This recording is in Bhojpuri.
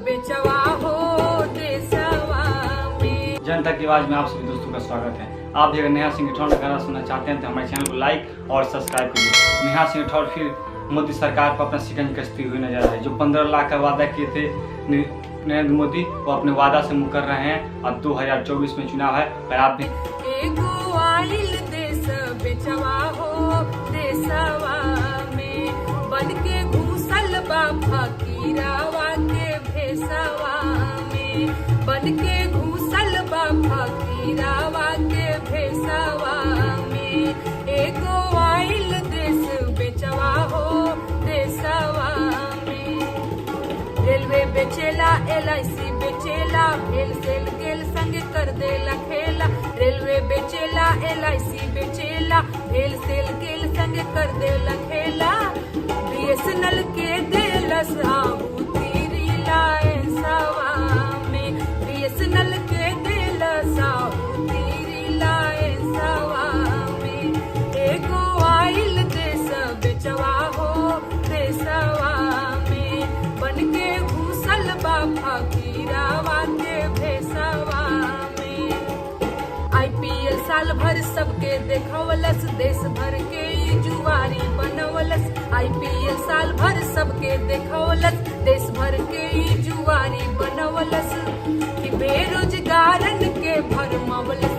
बेचवा हो देशवा में। जनता की आवाज में आप सभी दोस्तों का स्वागत है। आप भी अगर नेहा सिंह राठौर का गाना सुनना चाहते हैं तो हमारे चैनल को लाइक और सब्सक्राइब करिए। नेहा सिंह राठौर फिर मोदी सरकार पर अपना शिकंज कसती हुई नजर आई। जो 15 लाख का वादा किए थे नरेंद्र मोदी, वो अपने वादा से मुकर रहे हैं। अब 2024 में चुनाव है और आप भी एगो आइल देश बेचवा हो देशवा में, बन के घुसल बा फकीरावा के भेसवा में, बन के घुसल बा फकीरावा के भेसवा में। एगो आइल देश बेचवा हो देशवा में। रेलवे बेचेला, LIC बेचेला, भेल सेल गेल संग कर देला खेला। रेलवे बेचेला, LIC बेचेला, भेल सेल गेल संग कर देला खेला। BSNL के देलस आहुति रिलायंसवा में, BSNL के देलस आहुति रिलायंसवा में। एगो आइल देश बेचवा हो देशवा में, बन के घुसल बा फकीरावा के भेसवा में। IPL साल भर सबके देखवलस, देश भर के ई जुआरी बनवलस। IPL साल भर सबके देखवलस, देश भर के ई जुआरी बनवलस। कि बेरोजगारन के भरमवलस,